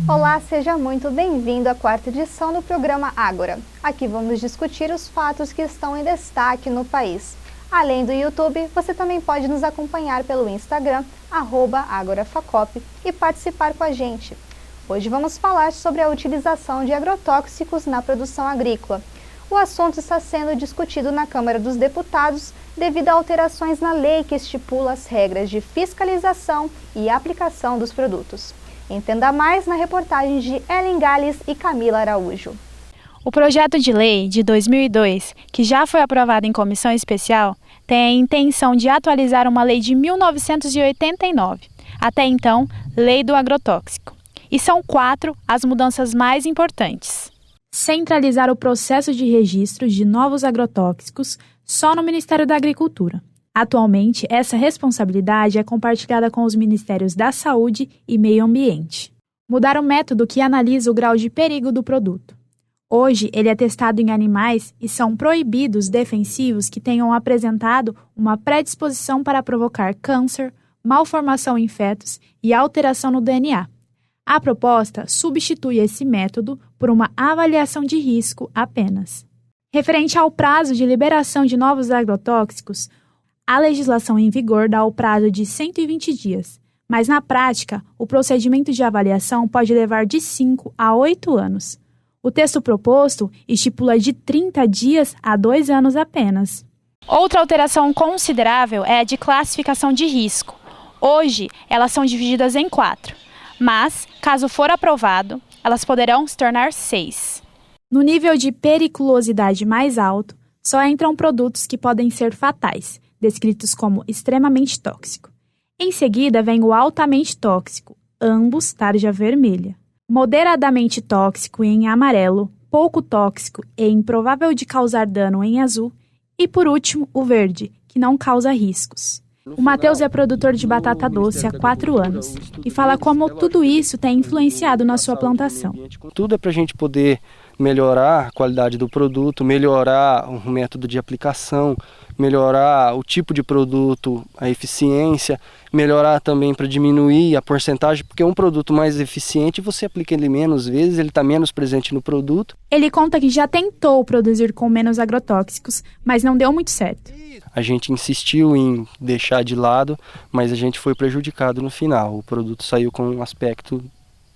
Olá, seja muito bem-vindo à quarta edição do programa Ágora. Aqui vamos discutir os fatos que estão em destaque no país. Além do YouTube, você também pode nos acompanhar pelo Instagram, @agorafacop, e participar com a gente. Hoje vamos falar sobre a utilização de agrotóxicos na produção agrícola. O assunto está sendo discutido na Câmara dos Deputados devido a alterações na lei que estipula as regras de fiscalização e aplicação dos produtos. Entenda mais na reportagem de Ellen Gales e Camila Araújo. O projeto de lei de 2002, que já foi aprovado em comissão especial, tem a intenção de atualizar uma lei de 1989, até então, Lei do Agrotóxico. E são 4 as mudanças mais importantes. Centralizar o processo de registro de novos agrotóxicos só no Ministério da Agricultura. Atualmente, essa responsabilidade é compartilhada com os Ministérios da Saúde e Meio Ambiente. Mudar o método que analisa o grau de perigo do produto. Hoje, ele é testado em animais e são proibidos defensivos que tenham apresentado uma predisposição para provocar câncer, malformação em fetos e alteração no DNA. A proposta substitui esse método por uma avaliação de risco apenas. Referente ao prazo de liberação de novos agrotóxicos, a legislação em vigor dá o prazo de 120 dias, mas na prática, o procedimento de avaliação pode levar de 5 a 8 anos. O texto proposto estipula de 30 dias a 2 anos apenas. Outra alteração considerável é a de classificação de risco. Hoje, elas são divididas em 4, mas, caso for aprovado, elas poderão se tornar 6. No nível de periculosidade mais alto, só entram produtos que podem ser fatais, descritos como extremamente tóxico. Em seguida vem o altamente tóxico, ambos tarja vermelha. Moderadamente tóxico em amarelo, pouco tóxico e improvável de causar dano em azul. E por último, o verde, que não causa riscos. O Matheus é produtor de batata doce há 4 anos e fala como tudo isso tem influenciado na sua plantação. Tudo é para a gente poder melhorar a qualidade do produto, melhorar o método de aplicação, melhorar o tipo de produto, a eficiência, melhorar também para diminuir a porcentagem, porque um produto mais eficiente você aplica ele menos vezes, ele está menos presente no produto. Ele conta que já tentou produzir com menos agrotóxicos, mas não deu muito certo. A gente insistiu em deixar de lado, mas a gente foi prejudicado no final. O produto saiu com um aspecto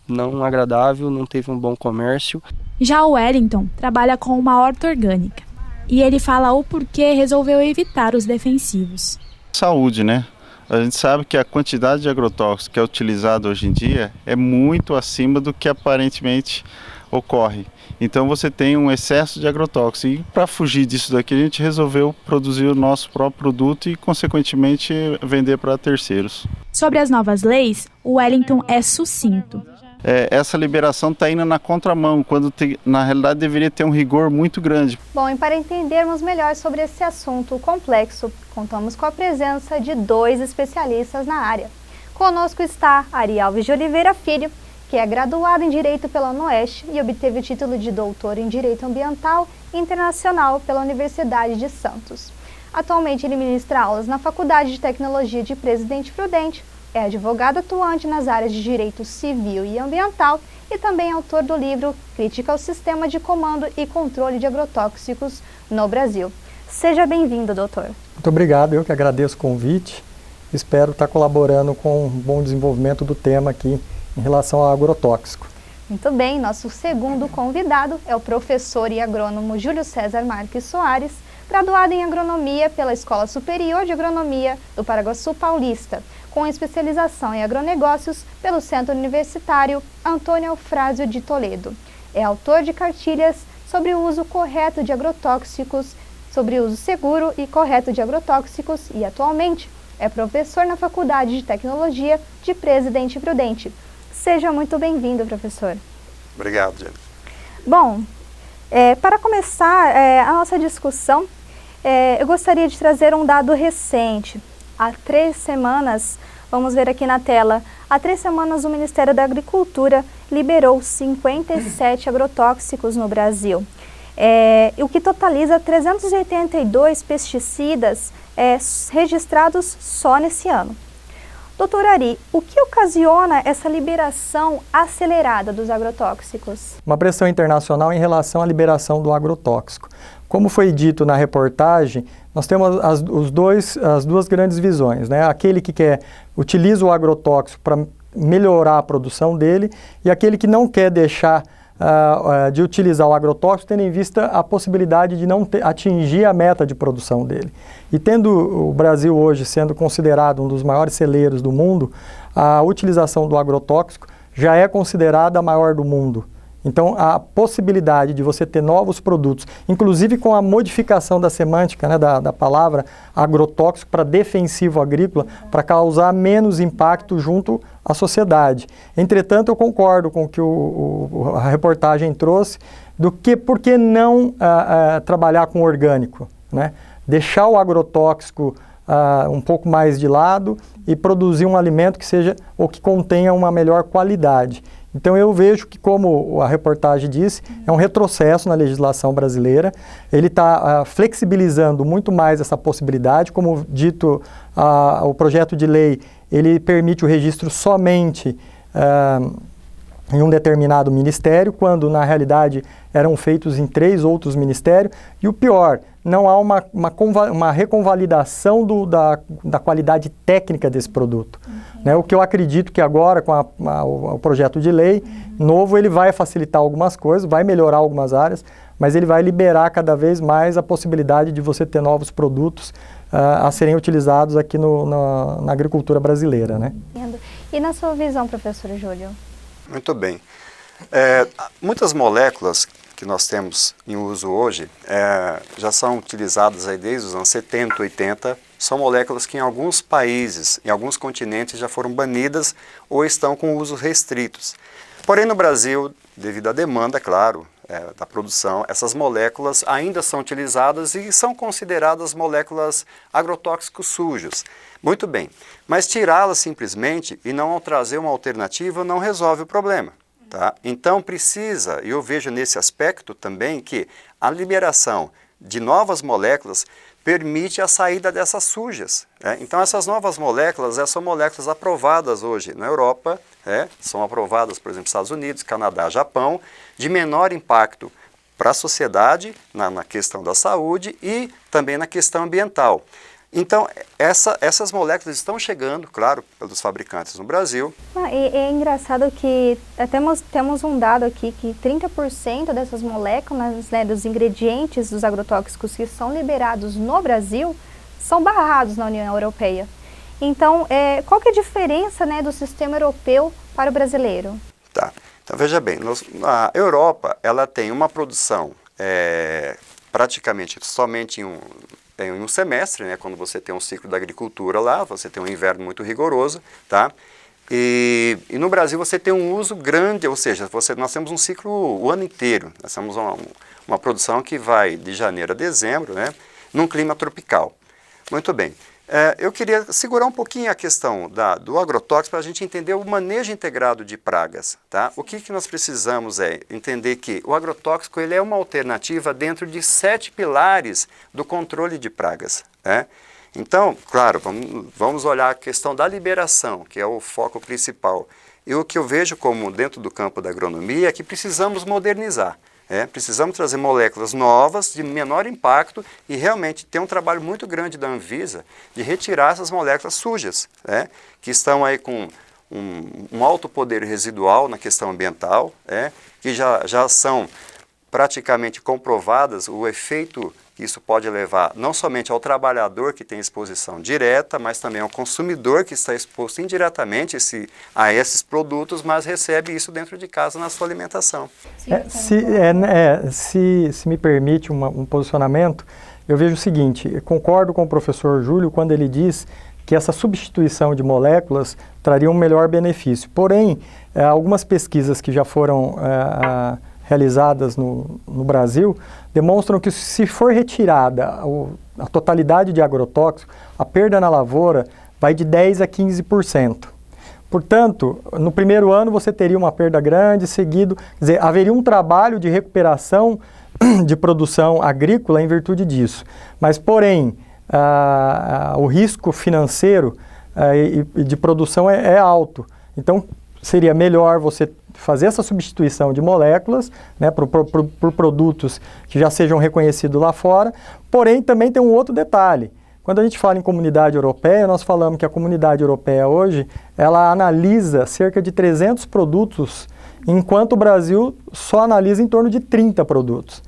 não agradável, não teve um bom comércio. Já o Wellington trabalha com uma horta orgânica e ele fala o porquê resolveu evitar os defensivos. Saúde, né? A gente sabe que a quantidade de agrotóxico que é utilizado hoje em dia é muito acima do que aparentemente ocorre. Então você tem um excesso de agrotóxico e para fugir disso daqui a gente resolveu produzir o nosso próprio produto e consequentemente vender para terceiros. Sobre as novas leis, o Wellington é sucinto. Essa liberação está indo na contramão, quando na realidade deveria ter um rigor muito grande. Bom, e para entendermos melhor sobre esse assunto complexo, contamos com a presença de 2 especialistas na área. Conosco está Ari Alves de Oliveira Filho, que é graduado em Direito pela UniOeste e obteve o título de doutor em Direito Ambiental Internacional pela Universidade de Santos. Atualmente ele ministra aulas na Faculdade de Tecnologia de Presidente Prudente, é advogado atuante nas áreas de Direito Civil e Ambiental e também autor do livro Crítica ao Sistema de Comando e Controle de Agrotóxicos no Brasil. Seja bem-vindo, doutor. Muito obrigado, eu que agradeço o convite. Espero estar colaborando com um bom desenvolvimento do tema aqui em relação ao agrotóxico. Muito bem, nosso segundo convidado é o professor e agrônomo Júlio César Marques Soares, graduado em Agronomia pela Escola Superior de Agronomia do Paraguaçu Paulista, com especialização em agronegócios pelo Centro Universitário Antônio Eufrásio de Toledo. É autor de cartilhas sobre o uso correto de agrotóxicos, sobre o uso seguro e correto de agrotóxicos e, atualmente, é professor na Faculdade de Tecnologia de Presidente Prudente. Seja muito bem-vindo, professor. Obrigado, Jennifer. Bom, para começar a nossa discussão, eu gostaria de trazer um dado recente. Há 3 semanas, vamos ver aqui na tela, há 3 semanas o Ministério da Agricultura liberou 57 agrotóxicos no Brasil, o que totaliza 382 pesticidas registrados só nesse ano. Doutor Ari, o que ocasiona essa liberação acelerada dos agrotóxicos? Uma pressão internacional em relação à liberação do agrotóxico. Como foi dito na reportagem, nós temos as duas grandes visões, né? Aquele que utiliza o agrotóxico para melhorar a produção dele e aquele que não quer deixar de utilizar o agrotóxico, tendo em vista a possibilidade de não atingir a meta de produção dele. E tendo o Brasil hoje sendo considerado um dos maiores celeiros do mundo, a utilização do agrotóxico já é considerada a maior do mundo. Então, a possibilidade de você ter novos produtos, inclusive com a modificação da semântica, né, da palavra agrotóxico para defensivo agrícola, para causar menos impacto junto à sociedade. Entretanto, eu concordo com o que a reportagem trouxe, por que não trabalhar com orgânico, né? Deixar o agrotóxico um pouco mais de lado e produzir um alimento que seja ou que contenha uma melhor qualidade. Então eu vejo que, como a reportagem disse, é um retrocesso na legislação brasileira. Ele está flexibilizando muito mais essa possibilidade. Como dito, o projeto de lei, ele permite o registro somente em um determinado ministério, quando na realidade eram feitos em 3 outros ministérios. E o pior, não há uma reconvalidação da qualidade técnica desse produto. Né? O que eu acredito que agora, com o projeto de lei novo, ele vai facilitar algumas coisas, vai melhorar algumas áreas, mas ele vai liberar cada vez mais a possibilidade de você ter novos produtos a serem utilizados aqui na agricultura brasileira. Né? E na sua visão, professor Júlio? Muito bem. Muitas moléculas que nós temos em uso hoje já são utilizadas aí desde os anos 70, 80. São moléculas que em alguns países, em alguns continentes já foram banidas ou estão com usos restritos. Porém, no Brasil, devido à demanda, claro, da produção, essas moléculas ainda são utilizadas e são consideradas moléculas agrotóxicos sujos. Muito bem, mas tirá-las simplesmente e não trazer uma alternativa não resolve o problema. Tá? Então precisa, e eu vejo nesse aspecto também, que a liberação de novas moléculas permite a saída dessas sujas. Então essas novas moléculas são moléculas aprovadas hoje na Europa, são aprovadas, por exemplo, nos Estados Unidos, Canadá, Japão, de menor impacto para a sociedade, na questão da saúde e também na questão ambiental. Então, essas moléculas estão chegando, claro, pelos fabricantes no Brasil. É engraçado que temos um dado aqui que 30% dessas moléculas, né, dos ingredientes dos agrotóxicos que são liberados no Brasil, são barrados na União Europeia. Então, qual que é a diferença, né, do sistema europeu para o brasileiro? Tá. Então, veja bem, a Europa ela tem uma produção praticamente somente em um semestre, né, quando você tem um ciclo da agricultura lá, você tem um inverno muito rigoroso, tá? E no Brasil você tem um uso grande, ou seja, nós temos um ciclo o ano inteiro, nós temos uma produção que vai de janeiro a dezembro, né, num clima tropical. Muito bem. Eu queria segurar um pouquinho a questão do agrotóxico para a gente entender o manejo integrado de pragas. Tá? O que nós precisamos é entender que o agrotóxico ele é uma alternativa dentro de 7 pilares do controle de pragas. Então, claro, vamos olhar a questão da liberação, que é o foco principal. E o que eu vejo como dentro do campo da agronomia é que precisamos modernizar. Precisamos trazer moléculas novas, de menor impacto e realmente ter um trabalho muito grande da Anvisa de retirar essas moléculas sujas, que estão aí com um alto poder residual na questão ambiental, que já são praticamente comprovadas o efeito que isso pode levar não somente ao trabalhador que tem exposição direta, mas também ao consumidor que está exposto indiretamente a esses produtos, mas recebe isso dentro de casa na sua alimentação. Se me permite um posicionamento, eu vejo o seguinte, concordo com o professor Júlio quando ele diz que essa substituição de moléculas traria um melhor benefício. Porém, algumas pesquisas que já foram realizadas no Brasil, demonstram que se for retirada a totalidade de agrotóxico, a perda na lavoura vai de 10% a 15%. Portanto, no primeiro ano você teria uma perda grande, seguido, quer dizer, haveria um trabalho de recuperação de produção agrícola em virtude disso. Mas, porém, o risco financeiro e de produção é alto. Então, seria melhor você fazer essa substituição de moléculas, né, por produtos que já sejam reconhecidos lá fora. Porém, também tem um outro detalhe. Quando a gente fala em comunidade europeia, nós falamos que a comunidade europeia hoje, ela analisa cerca de 300 produtos, enquanto o Brasil só analisa em torno de 30 produtos.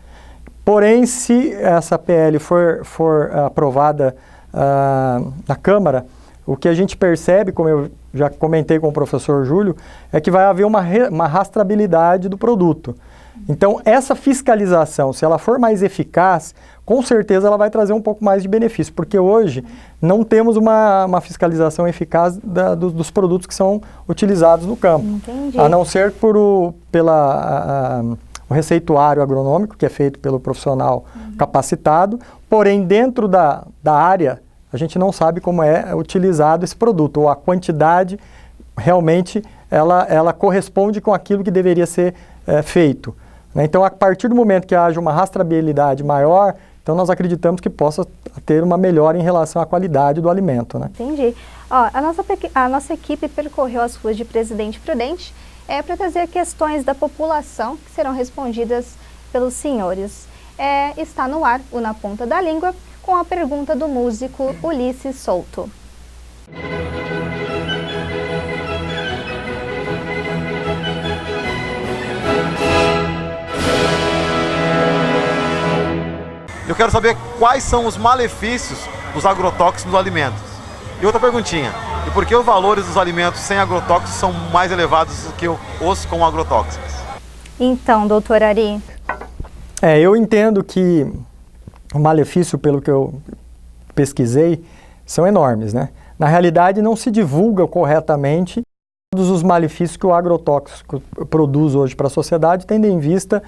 Porém, se essa PL for aprovada na Câmara, o que a gente percebe, como eu já comentei com o professor Júlio, é que vai haver uma rastreabilidade do produto. Então, essa fiscalização, se ela for mais eficaz, com certeza ela vai trazer um pouco mais de benefício, porque hoje não temos uma fiscalização eficaz dos produtos que são utilizados no campo. Entendi. A não ser o receituário agronômico, que é feito pelo profissional capacitado, porém dentro da área, a gente não sabe como é utilizado esse produto, ou a quantidade realmente ela corresponde com aquilo que deveria ser feito. Né? Então, a partir do momento que haja uma rastreabilidade maior, então nós acreditamos que possa ter uma melhora em relação à qualidade do alimento. Né? Entendi. Ó, a nossa equipe percorreu as ruas de Presidente Prudente para trazer questões da população que serão respondidas pelos senhores. Está no ar o Na Ponta da Língua, com a pergunta do músico Ulisses Souto. Eu quero saber quais são os malefícios dos agrotóxicos nos alimentos. E outra perguntinha, e por que os valores dos alimentos sem agrotóxicos são mais elevados do que os com agrotóxicos? Então, doutor Ari. Eu entendo que o malefício, pelo que eu pesquisei, são enormes, né? Na realidade, não se divulga corretamente todos os malefícios que o agrotóxico produz hoje para a sociedade, tendo em vista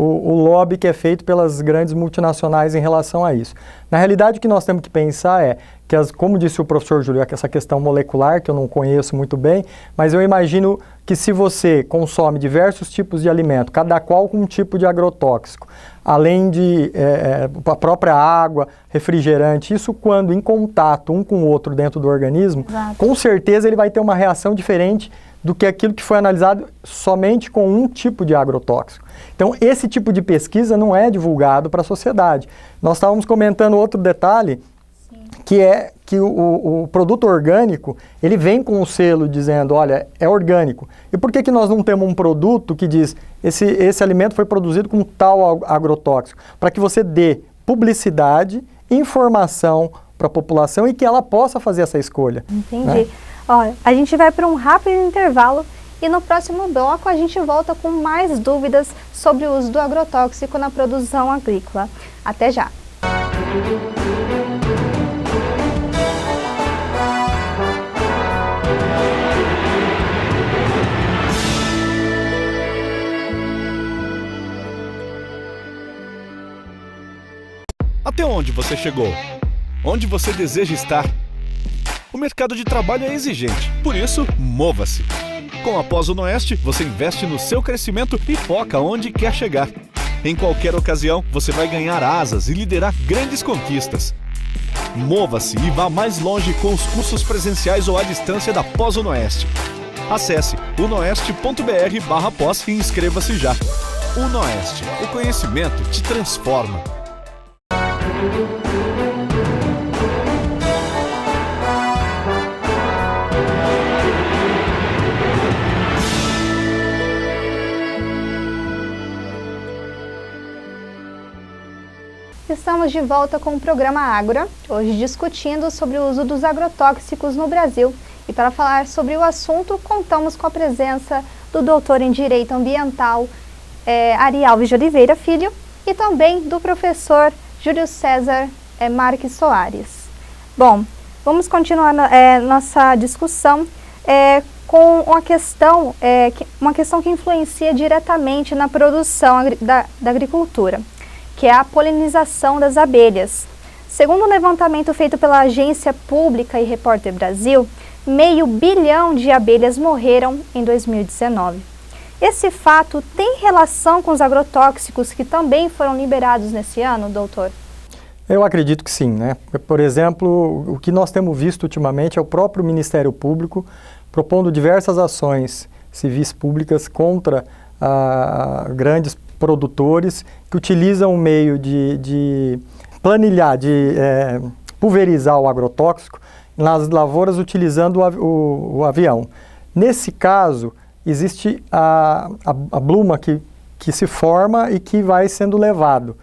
o lobby que é feito pelas grandes multinacionais em relação a isso. Na realidade, o que nós temos que pensar é que, como disse o professor Júlio, essa questão molecular, que eu não conheço muito bem, mas eu imagino que se você consome diversos tipos de alimento, cada qual com um tipo de agrotóxico, além de a própria água, refrigerante, isso quando em contato um com o outro dentro do organismo, exato, com certeza ele vai ter uma reação diferente do que aquilo que foi analisado somente com um tipo de agrotóxico. Então, esse tipo de pesquisa não é divulgado para a sociedade. Nós estávamos comentando outro detalhe, que é que o produto orgânico, ele vem com um selo dizendo, olha, é orgânico. E por que nós não temos um produto que diz, esse alimento foi produzido com tal agrotóxico? Para que você dê publicidade, informação para a população e que ela possa fazer essa escolha. Entendi. Né? Olha, a gente vai para um rápido intervalo e no próximo bloco a gente volta com mais dúvidas sobre o uso do agrotóxico na produção agrícola. Até já! Até onde você chegou? Onde você deseja estar? O mercado de trabalho é exigente, por isso, mova-se. Com a Pós-Unoeste, você investe no seu crescimento e foca onde quer chegar. Em qualquer ocasião, você vai ganhar asas e liderar grandes conquistas. Mova-se e vá mais longe com os cursos presenciais ou à distância da Pós-Unoeste. Acesse unoeste.br/pós e inscreva-se já. Unoeste, o conhecimento te transforma. Estamos de volta com o programa Agro, hoje discutindo sobre o uso dos agrotóxicos no Brasil. E para falar sobre o assunto, contamos com a presença do doutor em Direito Ambiental, Ari Alves de Oliveira Filho, e também do professor Júlio César Marques Soares. Bom, vamos continuar nossa discussão com uma questão que influencia diretamente na produção da agricultura, que é a polinização das abelhas. Segundo um levantamento feito pela Agência Pública e Repórter Brasil, 500 milhão de abelhas morreram em 2019. Esse fato tem relação com os agrotóxicos que também foram liberados nesse ano, doutor? Eu acredito que sim, né? Por exemplo, o que nós temos visto ultimamente é o próprio Ministério Público propondo diversas ações civis públicas contra grandes produtores que utilizam o meio de planilhar, de pulverizar o agrotóxico nas lavouras utilizando o avião. Nesse caso, existe a bluma que se forma e que vai sendo levado.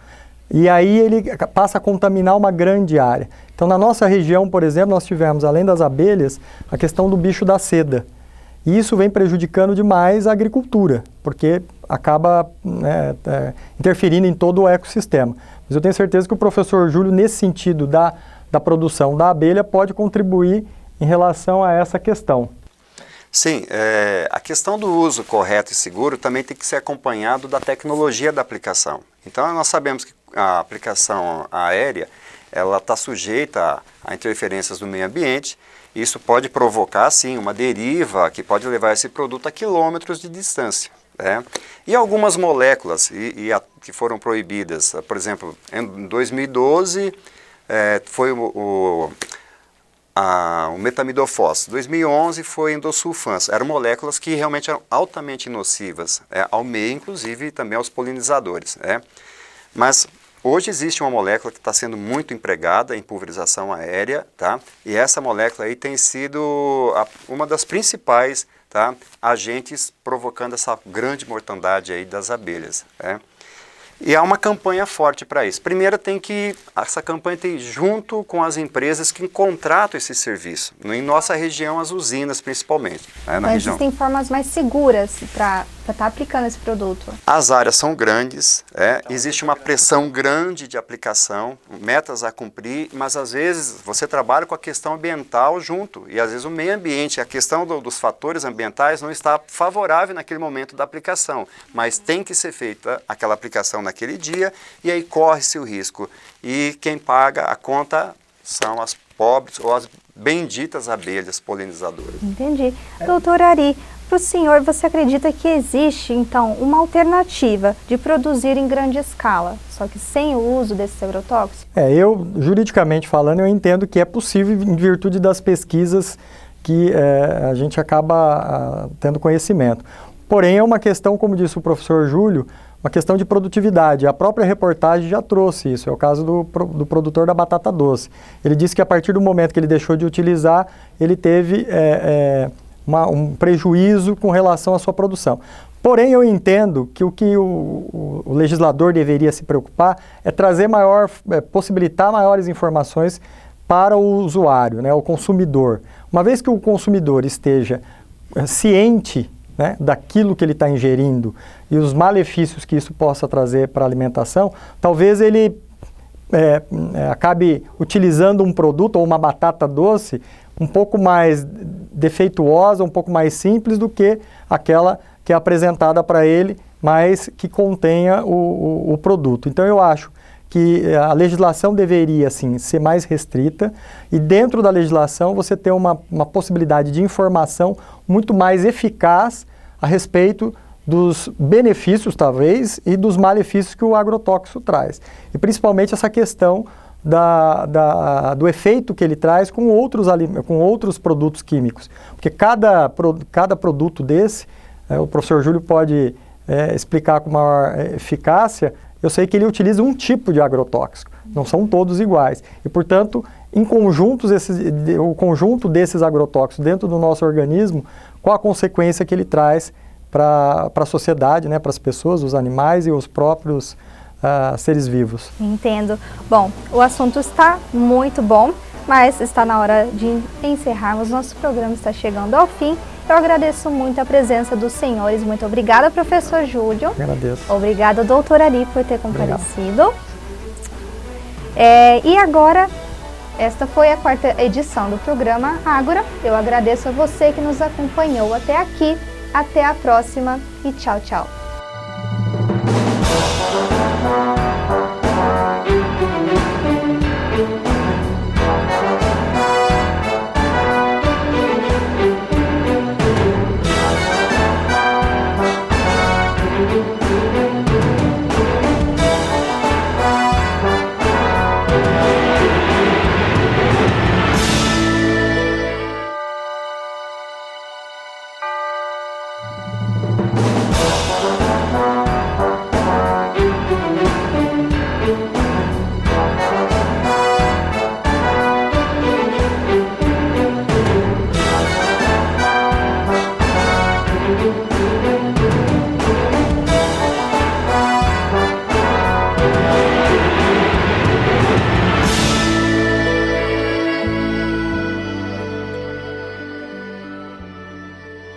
E aí ele passa a contaminar uma grande área. Então, na nossa região, por exemplo, nós tivemos, além das abelhas, a questão do bicho da seda. E isso vem prejudicando demais a agricultura, porque acaba interferindo em todo o ecossistema. Mas eu tenho certeza que o professor Júlio, nesse sentido da produção da abelha, pode contribuir em relação a essa questão. Sim, a questão do uso correto e seguro também tem que ser acompanhado da tecnologia da aplicação. Então, nós sabemos que a aplicação aérea ela está sujeita a interferências do meio ambiente. Isso pode provocar, sim, uma deriva que pode levar esse produto a quilômetros de distância. E algumas moléculas que foram proibidas, por exemplo, em 2012 foi o metamidofos, 2011 foi endosulfans, eram moléculas que realmente eram altamente nocivas ao meio, inclusive também aos polinizadores. Mas hoje existe uma molécula que está sendo muito empregada em pulverização aérea, tá? E essa molécula aí tem sido uma das principais, tá, agentes provocando essa grande mortandade aí das abelhas. E há uma campanha forte para isso. Primeiro essa campanha tem junto com as empresas que contratam esse serviço. Em nossa região, as usinas principalmente. Mas existem formas mais seguras para estar aplicando esse produto? As áreas são grandes, existe uma pressão grande de aplicação, metas a cumprir, mas às vezes você trabalha com a questão ambiental junto. E às vezes o meio ambiente, a questão dos fatores ambientais não está favorável naquele momento da aplicação. Mas tem que ser feita aquela aplicação naquele dia, e aí corre-se o risco. E quem paga a conta são as pobres ou as benditas abelhas polinizadoras. Entendi. Doutor Ari, para o senhor, você acredita que existe, então, uma alternativa de produzir em grande escala, só que sem o uso desses agrotóxicos? Eu, juridicamente falando, eu entendo que é possível em virtude das pesquisas que a gente acaba tendo conhecimento. Porém, é uma questão, como disse o professor Júlio, uma questão de produtividade. A própria reportagem já trouxe isso, é o caso do produtor da batata doce. Ele disse que a partir do momento que ele deixou de utilizar, ele teve um prejuízo com relação à sua produção. Porém, eu entendo que o legislador deveria se preocupar é trazer possibilitar maiores informações para o usuário, o consumidor. Uma vez que o consumidor esteja ciente daquilo que ele está ingerindo e os malefícios que isso possa trazer para a alimentação, talvez ele acabe utilizando um produto ou uma batata doce um pouco mais defeituosa, um pouco mais simples do que aquela que é apresentada para ele, mas que contenha o produto. Então eu acho que a legislação deveria, sim, ser mais restrita e dentro da legislação você ter uma possibilidade de informação muito mais eficaz a respeito dos benefícios, talvez, e dos malefícios que o agrotóxico traz. E principalmente essa questão do efeito que ele traz com outros produtos químicos. Porque cada produto desse, o professor Júlio pode explicar com maior eficácia. Eu sei que ele utiliza um tipo de agrotóxico, não são todos iguais. E, portanto, o conjunto desses agrotóxicos dentro do nosso organismo, qual a consequência que ele traz para a sociedade, para as pessoas, os animais e os próprios seres vivos. Entendo. Bom, o assunto está muito bom, mas está na hora de encerrarmos. Nosso programa está chegando ao fim. Eu agradeço muito a presença dos senhores. Muito obrigada, professor Júlio. Agradeço. Obrigada, doutor Ari, por ter comparecido. E agora, esta foi a 4ª edição do programa Ágora. Eu agradeço a você que nos acompanhou até aqui. Até a próxima e tchau, tchau.